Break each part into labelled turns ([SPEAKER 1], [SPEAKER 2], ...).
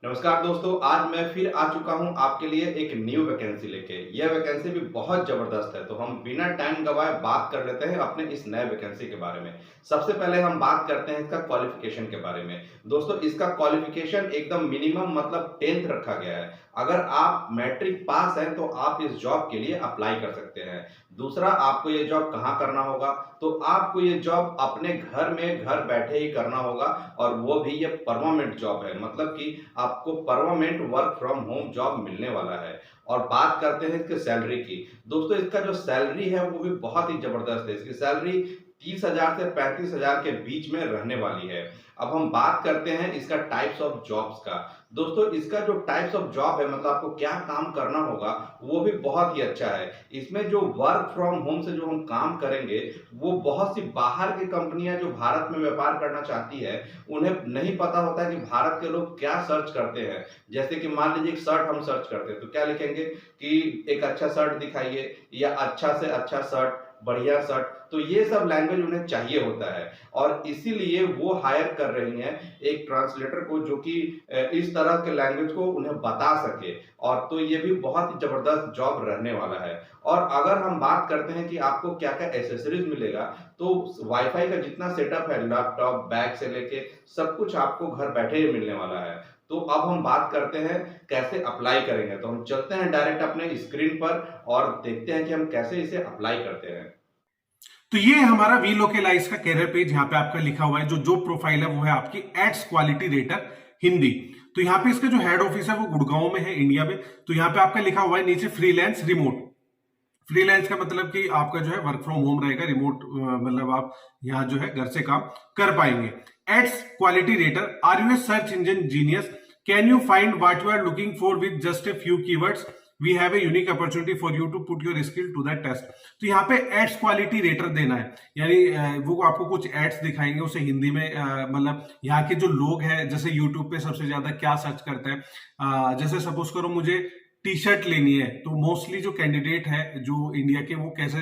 [SPEAKER 1] नमस्कार दोस्तों, आज मैं फिर आ चुका हूं आपके लिए एक न्यू वैकेंसी लेके। यह वैकेंसी भी बहुत ज़बरदस्त है, तो हम बिना टाइम गवाए बात कर लेते हैं अपने इस नए वैकेंसी के बारे में। सबसे पहले हम बात करते हैं इसका क्वालिफ़िकेशन के बारे में। दोस्तों, इसका क्वालिफ़िकेशन एकदम मिनिमम मतलब 10th रखा गया है। अगर आप मैट्रिक पास हैं, तो आप इस जॉब के लिए अप्लाई कर सकते हैं। दूसरा, आपको ये जॉब कहाँ करना होगा? तो आपको ये जॉब अपने घर में घर बैठे ही करना होगा, और वो भी ये परमानेंट जॉब है, मतलब कि आपको permanent work from home job मिलने वाला है। और बात करते हैं इसके सैलरी की। दोस्तों, इसका जो सैलरी है वो भी बहुत ही जबरदस्त है। इसकी सैलरी 30,000 से 35,000 के बीच में रहने वाली है। अब हम बात करते हैं इसका टाइप्स ऑफ जॉब्स का। दोस्तों, इसका जो टाइप्स ऑफ जॉब है, मतलब आपको क्या काम करना होगा, वो भी बहुत ही अच्छा है। इसमें जो वर्क फ्रॉम होम से जो हम काम करेंगे, वो बहुत सी बाहर की कंपनियां जो भारत में व्यापार करना चाहती है, उन्हें नहीं पता होता है कि भारत के लोग क्या सर्च करते हैं। जैसे कि मान लीजिए एक शर्ट हम सर्च करते हैं, तो क्या लिखेंगे कि एक अच्छा शर्ट दिखाइए, या अच्छा से अच्छा शर्ट, बढ़िया शर्ट। तो ये सब लैंग्वेज उन्हें चाहिए होता है, और इसीलिए वो हायर कर रही हैं एक ट्रांसलेटर को, जो कि इस तरह के लैंग्वेज को उन्हें बता सके। और तो ये भी बहुत ही जबरदस्त जॉब रहने वाला है। और अगर हम बात करते हैं कि आपको क्या क्या एसेसरीज मिलेगा, तो वाईफाई का जितना सेटअप है, लैपटॉप, बैग से लेके सब कुछ आपको घर बैठे ही मिलने वाला है। तो अब हम बात करते हैं कैसे अप्लाई करेंगे। तो हम चलते हैं डायरेक्ट अपने स्क्रीन पर और देखते हैं कि हम कैसे इसे अप्लाई करते हैं।
[SPEAKER 2] तो ये हमारा वी लोकेलाइज का कैरियर पेज। यहाँ पे आपका लिखा हुआ है जो जो प्रोफाइल है वो है आपकी एड्स क्वालिटी रेटर हिंदी। तो यहाँ पे इसका जो हेड ऑफिस है वो गुड़गांव में है, इंडिया में। तो यहाँ पे आपका लिखा हुआ है नीचे फ्रीलांस रिमोट। फ्रीलांस का मतलब कि आपका जो है वर्क फ्रॉम होम रहेगा, रिमोट मतलब आप यहाँ जो है घर से काम कर पाएंगे। Ads quality rater, are you a search engine genius, can you find what you are looking for with just a few keywords, we have a unique opportunity for you to put your skill to that test. तो यहाँ पे ads quality rater देना है, यानी वो आपको कुछ ads दिखाएंगे, उसे हिंदी में मतलब यहाँ के जो लोग हैं, जैसे यूट्यूब पे सबसे ज्यादा क्या सर्च करते हैं, जैसे सपोज करो मुझे टी शर्ट लेनी है, तो मोस्टली जो कैंडिडेट है जो इंडिया के, वो कैसे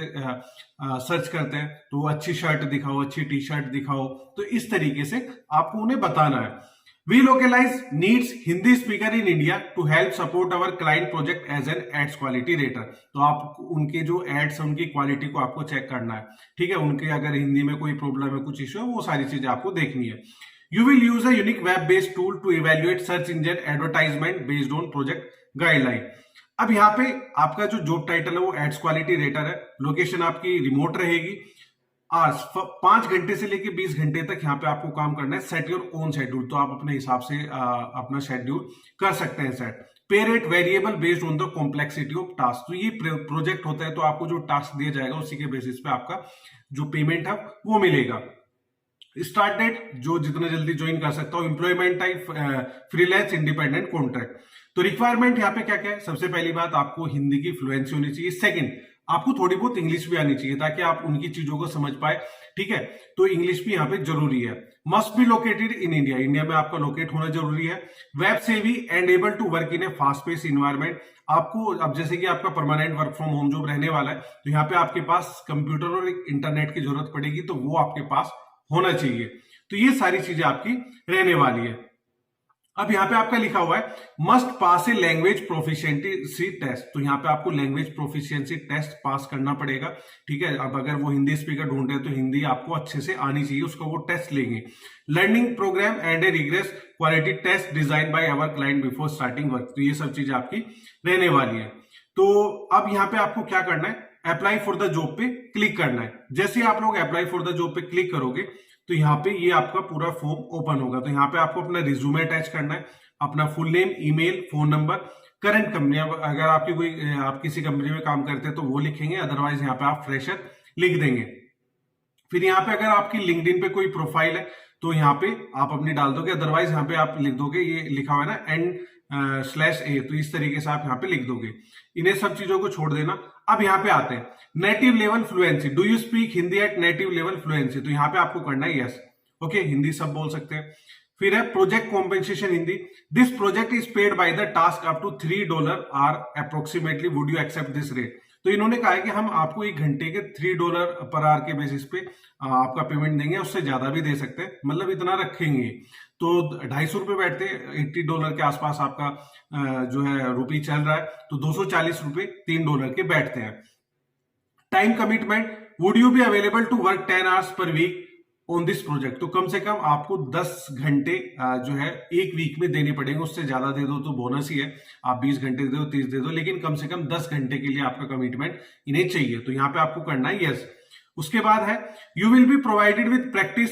[SPEAKER 2] सर्च करते हैं, तो अच्छी शर्ट दिखाओ, अच्छी टी शर्ट दिखाओ। तो इस तरीके से आपको उन्हें बताना है। Welocalize needs Hindi speaker in India to help support our client project as an ads quality rater. तो आप उनके जो एड्स है उनकी क्वालिटी को आपको चेक करना है, ठीक है। उनके अगर हिंदी में कोई प्रॉब्लम है, कुछ इश्यू है, वो सारी चीजें आपको देखनी है। You will use a unique web-based tool to evaluate search engine advertisement based on project guideline। अब यहाँ पे आपका जो जॉब टाइटल है वो एड्स क्वालिटी रेटर है। लोकेशन आपकी रिमोट रहेगी। आज 5 घंटे से लेके 20 घंटे तक यहाँ पे आपको काम करना है। सेट योर ओन शेड्यूल, तो आप अपने हिसाब से अपना शेड्यूल कर सकते हैं सेट। पे rate variable based on the complexity of task. तो ये प्रोजेक्ट होता है, तो आपको जो टास्क दिया जाएगा उसी के बेसिस पे आपका जो पेमेंट है वो मिलेगा। स्टार्ट डेट, जो जितना जल्दी ज्वाइन कर सकता हूं। Employment type freelance independent contract. तो रिक्वायरमेंट यहाँ पे क्या क्या है? सबसे पहली बात, आपको हिंदी की फ्लुएंसी होनी चाहिए। सेकंड, आपको थोड़ी बहुत इंग्लिश भी आनी चाहिए ताकि आप उनकी चीजों को समझ पाए, ठीक है। तो इंग्लिश भी यहाँ पे जरूरी है। Must be located in India, India में आपका लोकेट होना जरूरी है। Web savvy and able to work in a fast pace environment. आपको अब जैसे कि आपका permanent work from home job रहने वाला है, तो यहाँ पे आपके पास कंप्यूटर और इंटरनेट की जरूरत पड़ेगी, तो वो आपके पास होना चाहिए। तो ये सारी चीजें आपकी रहने वाली है। अब यहाँ पे आपका लिखा हुआ है must pass a language proficiency test. तो यहाँ पे आपको लैंग्वेज प्रोफिशिएंसी टेस्ट पास करना पड़ेगा, ठीक है। अब अगर वो हिंदी स्पीकर ढूंढ रहे हैं तो हिंदी आपको अच्छे से आनी चाहिए, उसका वो टेस्ट लेंगे। Learning programme and a rigorous quality test design by our client before starting work. तो ये सब चीजें आपकी रहने वाली है। तो अब यहाँ पे आपको क्या करना है, अप्लाई फॉर द जॉब पे क्लिक करना है। जैसे आप लोग अप्लाई फॉर द जॉब पे क्लिक करोगे, तो यहाँ पे ये आपका पूरा फॉर्म ओपन होगा। तो यहाँ पे आपको अपना रिज्यूमे अटैच करना है, अपना full name, email, phone number, current company, अगर आपकी कोई आप किसी कंपनी में काम करते हैं तो वो लिखेंगे, अदरवाइज यहाँ पे आप फ्रेशर लिख देंगे। फिर यहाँ पे अगर आपकी लिंक्डइन पे कोई प्रोफाइल है तो यहाँ पे आप अपनी डाल दोगे, अदरवाइज यहाँ पे आप लिख दोगे, ये लिखा हुआ है ना N/A, तो इस तरीके से आप यहाँ पे लिख दोगे। इन्हें सब चीजों को छोड़ देना। अब यहाँ पे आते हैं native level fluency. Do you speak Hindi at native level fluency? तो यहाँ पे आपको करना है यस, ओके, हिंदी सब बोल सकते हैं। फिर है project compensation Hindi. This project is paid by the task up to $3 or approximately, would you accept this rate? तो इन्होंने कहा है कि हम आपको 1 घंटे के $3 पर आवर के बेसिस पे आपका पेमेंट देंगे, उससे ज्यादा भी दे सकते हैं, मतलब इतना रखेंगे। तो $250 बैठते हैं, $80 के आसपास आपका जो है रुपी चल रहा है, तो $240 $3 के बैठते हैं। Time commitment, would you be available to work 10 hours per week on this project? तो कम से कम आपको 10 घंटे जो है एक वीक में देने पड़ेंगे, उससे ज्यादा दे दो तो बोनस ही है, आप 20 घंटे दे दो, 30 दे दो, लेकिन कम से कम 10 घंटे के लिए आपका कमिटमेंट इन्हें चाहिए। तो यहाँ पे आपको करना है यस। उसके बाद है you will be provided with practice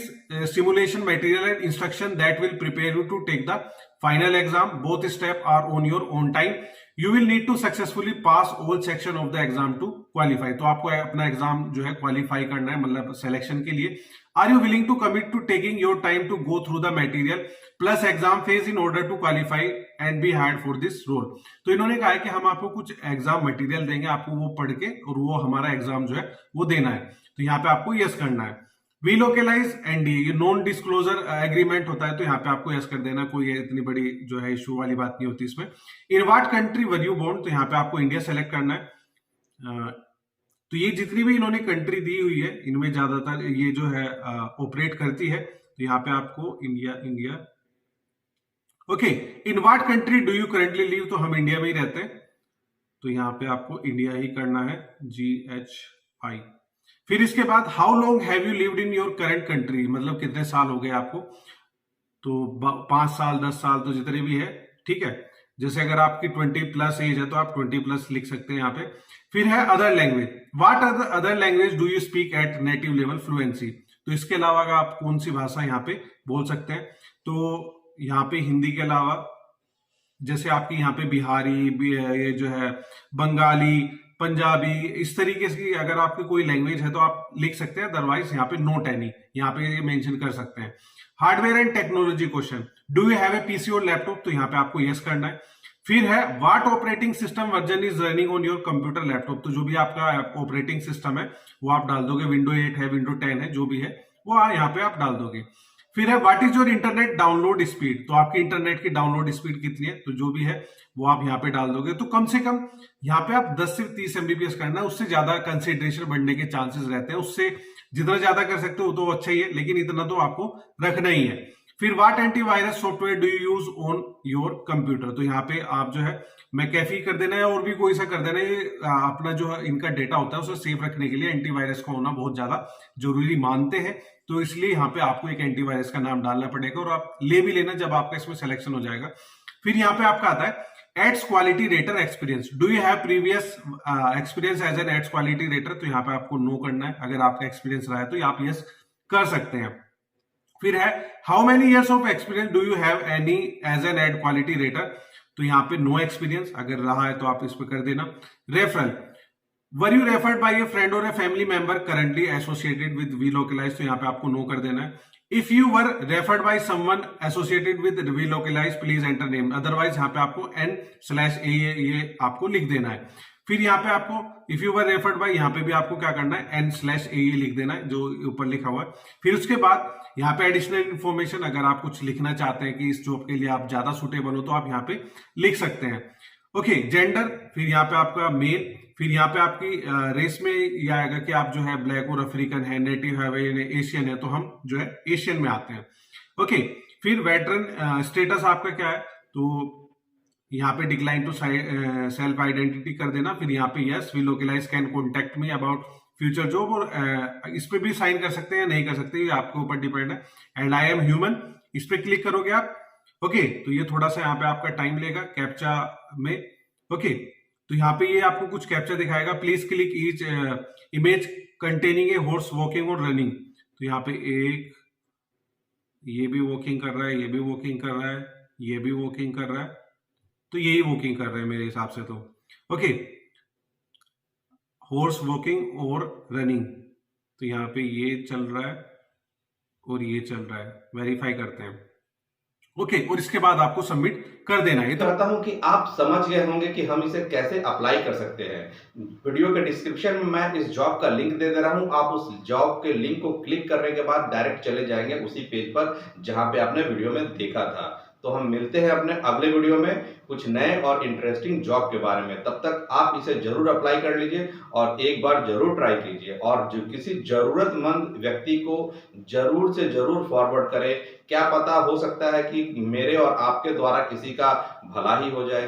[SPEAKER 2] simulation material and instruction that will prepare you to take the final exam, both step are on your own time, you will need to successfully pass all section of the exam to qualify. तो आपको अपना exam जो है qualify करना है, मतलब selection के लिए। Are you willing to commit to taking your time to go through the material plus exam phase in order to qualify and be hired for this role? तो इन्होंने कहा है कि हम आपको कुछ एग्जाम मटेरियल देंगे, आपको वो पढ़ के और वो हमारा एग्जाम जो है वो देना है। तो यहाँ पे आपको यस करना है। वी लोकेलाइज एनडीए, ये नॉन डिस्क्लोजर एग्रीमेंट होता है, तो यहाँ पे आपको यस कर देना, कोई इतनी बड़ी जो है इशू वाली बात नहीं होती इसमें। In what country were you born? तो यहाँ पे आपको इंडिया सेलेक्ट करना है। तो ये जितनी भी इन्होंने कंट्री दी हुई है, इनमें ज्यादातर ये जो है ऑपरेट करती है, तो यहाँ पे आपको India okay. In what country do you currently live? तो हम इंडिया में ही रहते हैं, तो यहाँ पे आपको इंडिया ही करना है, GHI। फिर इसके बाद how long have you lived in your current country, मतलब कितने साल हो गए आपको? तो 5 साल 10 साल, तो जितने भी है, ठीक है। जैसे अगर आपकी 20+ एज है तो आप 20+ लिख सकते हैं यहाँ पे। फिर है other language, what other language do you speak at native level fluency? तो इसके अलावा आप कौन सी भाषा यहाँ पे बोल सकते हैं? तो यहाँ पे हिंदी के अलावा जैसे आपकी यहाँ पे बिहारी, ये जो है बंगाली, पंजाबी, इस तरीके की अगर आपकी कोई लैंग्वेज है तो आप लिख सकते हैं, अदरवाइज यहाँ पे नोट एनी, यहाँ पे मेंशन कर सकते हैं। Hardware and technology question, do you have a PC और लैपटॉप? तो यहाँ पे आपको यस करना है। फिर है what operating system version is running on your computer laptop? तो जो भी आपका ऑपरेटिंग सिस्टम है वो आप डाल दोगे, विंडो 8 है, विंडो 10 है, जो भी है वो यहाँ पे आप डाल दोगे। फिर है what is your internet download speed? तो आपकी इंटरनेट की डाउनलोड स्पीड कितनी है, तो जो भी है वो आप यहाँ पे डाल दोगे। तो कम से कम यहाँ पे आप 10 से 30 MBPS करना है, उससे ज्यादा कंसिडरेशन बढ़ने के चांसेस रहते हैं, उससे जितना ज्यादा कर सकते हो तो अच्छा ही है, लेकिन इतना तो आपको रखना ही है। फिर what antivirus software do you use on your computer? तो यहाँ पे आप जो है मैकेफी कर देना है और भी कोई सा कर देना है, अपना जो है इनका डेटा होता है उसे सेफ रखने के लिए एंटीवायरस का होना बहुत ज्यादा जरूरी मानते हैं, तो इसलिए यहाँ पे आपको एक एंटीवायरस का नाम डालना पड़ेगा और आप ले भी लेना जब आपका इसमें सिलेक्शन हो जाएगा। फिर यहाँ पे आपका आता है ads quality rater experience, do you have previous experience as an ads quality rater? तो यहाँ पे आपको नो करना है, अगर आपका एक्सपीरियंस रहा है तो आप यस कर सकते हैं। फिर है how many years of experience do you have any as an ad quality rater? तो यहाँ पे नो एक्सपीरियंस, अगर रहा है तो आप इस पे कर देना। Referral, were you referred by a friend और a family member currently associated with we localize? तो यहाँ पे आपको नो कर देना है। If you were referred by someone associated with we localize please enter name, otherwise यहाँ पे आपको N/A ये आपको लिख देना है। फिर यहाँ पे आपको if you were referred bye, यहाँ पे भी आपको क्या करना है N/A लिख देना है जो ऊपर लिखा हुआ है। फिर उसके बाद यहाँ पे एडिशनल इन्फॉर्मेशन, अगर आप कुछ लिखना चाहते हैं कि इस जॉब के लिए आप ज्यादा सुटेबल हो तो आप यहाँ पे लिख सकते हैं। ओके, जेंडर, फिर यहाँ पे आपका मेल, फिर यहाँ पे आपकी रेस में यह आएगा कि आप जो है ब्लैक और अफ्रीकन है, नेटिव है, एशियन है, तो हम जो है एशियन में आते हैं। ओके, फिर वेटरन स्टेटस आपका क्या है, तो यहाँ पे डिक्लाइन टू सेल्फ आइडेंटिटी कर देना। फिर यहाँ पे yes Welocalize can contact me about future job, और इस पे भी साइन कर सकते हैं या नहीं कर सकते, ये आपके ऊपर डिपेंड है। एंड आई एम ह्यूमन, इस पे क्लिक करोगे आप। ओके, तो ये थोड़ा सा यहाँ पे आपका टाइम लेगा कैप्चा में। ओके, तो यहाँ पे ये आपको कुछ कैप्चा दिखाएगा, please click each image containing a horse walking और रनिंग। तो यहाँ पे एक ये भी वॉकिंग कर रहा है, ये भी वॉकिंग कर रहा है, ये भी वॉकिंग कर रहा है, तो यही वॉकिंग कर रहे हैं मेरे हिसाब से। तो ओके, हॉर्स वॉकिंग और रनिंग, तो यहाँ पे ये चल रहा है और ये चल रहा है, वेरीफाई करते हैं। ओके, और इसके बाद आपको सबमिट कर देना है।
[SPEAKER 1] तो चाहता हूं कि आप समझ गए होंगे कि हम इसे कैसे अप्लाई कर सकते हैं। वीडियो के डिस्क्रिप्शन में मैं इस जॉब का लिंक दे रहा हूं, आप उस जॉब के लिंक को क्लिक करने के बाद डायरेक्ट चले जाएंगे उसी पेज पर जहां पे आपने वीडियो में देखा था। तो हम मिलते हैं अपने अगले वीडियो में कुछ नए और इंटरेस्टिंग जॉब के बारे में। तब तक आप इसे जरूर अप्लाई कर लीजिए और एक बार जरूर ट्राई कीजिए और जो किसी जरूरतमंद व्यक्ति को जरूर से जरूर फॉरवर्ड करें। क्या पता, हो सकता है कि मेरे और आपके द्वारा किसी का भला ही हो जाए।